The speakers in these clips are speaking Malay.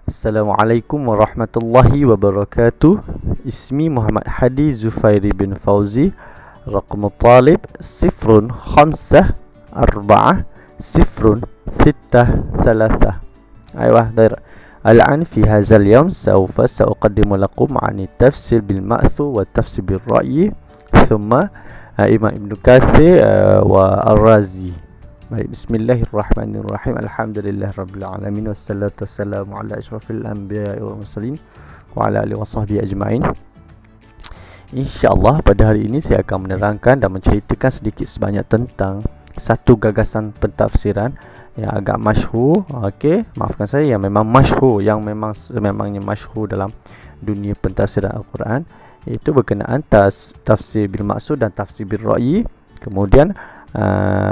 Assalamualaikum warahmatullahi wabarakatuh. Ismi Muhammad Hadi Zufairi bin Fauzi. Raqam talib 0554 0663. Aywa, dair. Al-an fi hadzal yawm sa'uqaddimu lakum 'ani tafsir bil ma'thur wa tafsir bil ra'yi thumma Imam Ibn Katsir wa Ar-Razi. Baik, bismillahirrahmanirrahim. Alhamdulillah rabbil alamin wassalatu wassalamu ala asyrafil anbiya'i wal mursalin wa ala alihi wasahbihi ajma'in. InsyaAllah pada hari ini saya akan menerangkan dan menceritakan sedikit sebanyak tentang satu gagasan pentafsiran yang agak masyhur. Okey, maafkan saya, yang memang masyhur, yang memangnya masyhur dalam dunia pentafsiran Al-Quran, iaitu berkenaan tafsir bil maqsud dan tafsir bil ra'yi. Kemudian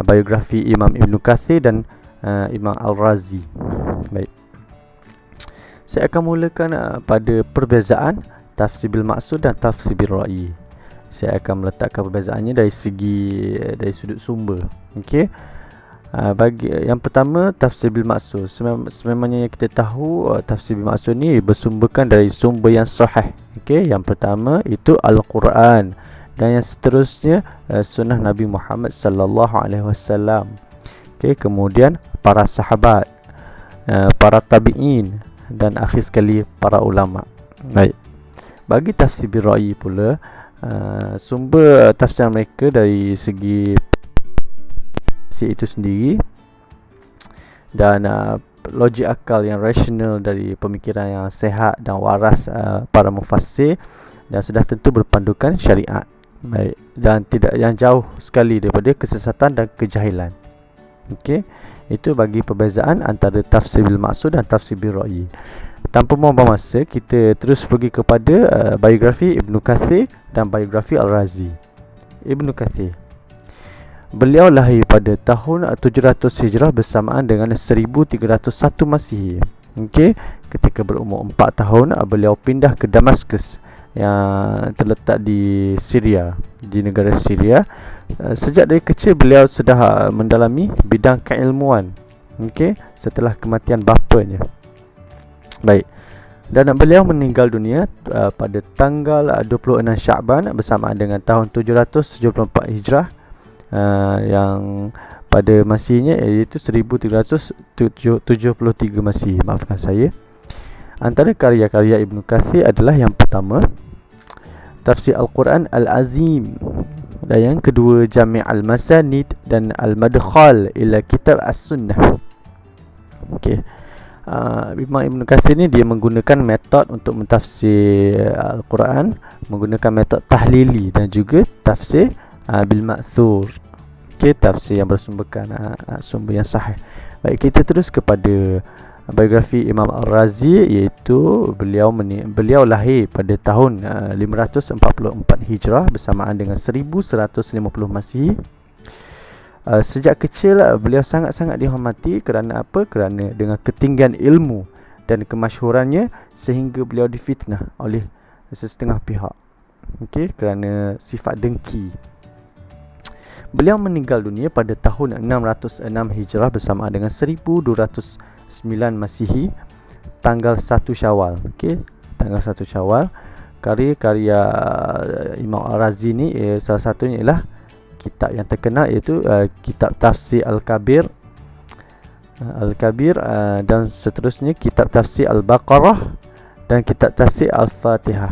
biografi Imam Ibn Katsir dan Imam Al-Razi. Baik, saya akan mulakan pada perbezaan tafsir bil maqsud dan tafsir bil ra'yi. Saya akan meletakkan perbezaannya dari sudut sumber. Okey. Bagi yang pertama, tafsir bil maqsud. Sememangnya yang kita tahu, tafsir bil maqsud ni bersumberkan dari sumber yang sahih. Okey, yang pertama itu Al-Quran, dan yang seterusnya sunnah Nabi Muhammad sallallahu alaihi wasallam. Okey, kemudian para sahabat, para tabi'in, dan akhir sekali para ulama. Baik. Bagi tafsir bil ra'yi pula, sumber tafsir mereka dari segi itu sendiri dan logik akal yang rasional dari pemikiran yang sehat dan waras para mufassir, dan sudah tentu berpandukan syariat. Baik, dan tidak yang jauh sekali daripada kesesatan dan kejahilan. Okey, itu bagi perbezaan antara tafsir bil maqsud dan tafsir bil ra'yi. Tanpa membuang masa, kita terus pergi kepada biografi Ibn Katsir dan biografi Al-Razi. Ibn Katsir, beliau lahir pada tahun 700 Hijrah bersamaan dengan 1301 Masihi. Okey, ketika berumur 4 tahun beliau pindah ke Damaskus yang terletak di Syria, di negara Syria. Sejak dari kecil beliau sudah mendalami bidang keilmuan. Okey, setelah kematian bapanya. Baik, dan beliau meninggal dunia pada tanggal 26 Sya'ban bersamaan dengan tahun 774 Hijrah, yang pada Masihnya iaitu 1373 Masih. Maafkan saya. Antara karya-karya Ibn Katsir adalah yang pertama, Tafsir Al-Quran Al-Azim, dan yang kedua Jami' Al-Masanid dan Al-Madkhal ila Kitab As-Sunnah. Okey. Imam Ibn Katsir ni dia menggunakan metod untuk mentafsir Al-Quran, menggunakan metod tahlili dan juga tafsir bil ma'thur. Okey, tafsir yang bersumberkan sumber yang sahih. Baik, kita terus kepada biografi Imam Al-Razi, iaitu beliau lahir pada tahun 544 Hijrah bersamaan dengan 1150 Masihi. Sejak kecil beliau sangat-sangat dihormati. Kerana apa? Kerana dengan ketinggian ilmu dan kemasyhurannya sehingga beliau difitnah oleh sesetengah pihak. Okey, kerana sifat dengki. Beliau meninggal dunia pada tahun 606 Hijrah bersamaan dengan 1209 Masihi, tanggal 1 Syawal. Okey, tanggal 1 Syawal. Karya-karya Imam Al-Razi ni salah satunya ialah kitab yang terkenal, iaitu kitab Tafsir Al-Kabir, dan seterusnya kitab Tafsir Al-Baqarah dan kitab Tafsir Al-Fatihah.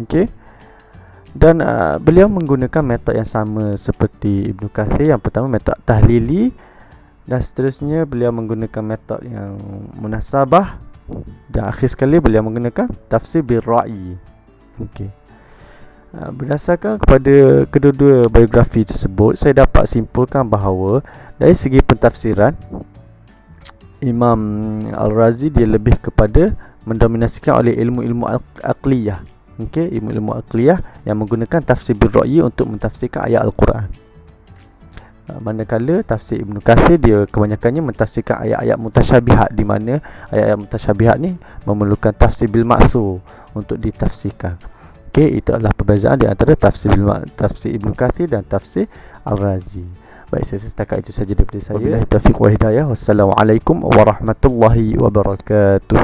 Okey, dan beliau menggunakan metod yang sama seperti Ibn Katsir. Yang pertama metod tahlili, dan seterusnya beliau menggunakan metod yang munasabah, dan akhir sekali beliau menggunakan tafsir bil ra'yi. Okey. Berdasarkan kepada kedua-dua biografi tersebut, saya dapat simpulkan bahawa dari segi pentafsiran, Imam Al-Razi dia lebih kepada mendominasikan oleh ilmu-ilmu aqliyah. Okey, ilmu-ilmu aqliyah yang menggunakan tafsir bil ra'yi untuk mentafsirkan ayat Al-Quran. Manakala tafsir Ibn Katsir dia kebanyakannya mentafsirkan ayat-ayat mutasyabihat, di mana ayat-ayat mutasyabihat ni memerlukan tafsir bil ma'thur untuk ditafsirkan. Okey, itu adalah perbezaan di antara tafsir Ibn Katsir dan tafsir Al-Razi. Baik, saya setakat itu saja daripada saya. Wabillahi taufiq wa hidayah. Wassalamualaikum warahmatullahi wabarakatuh.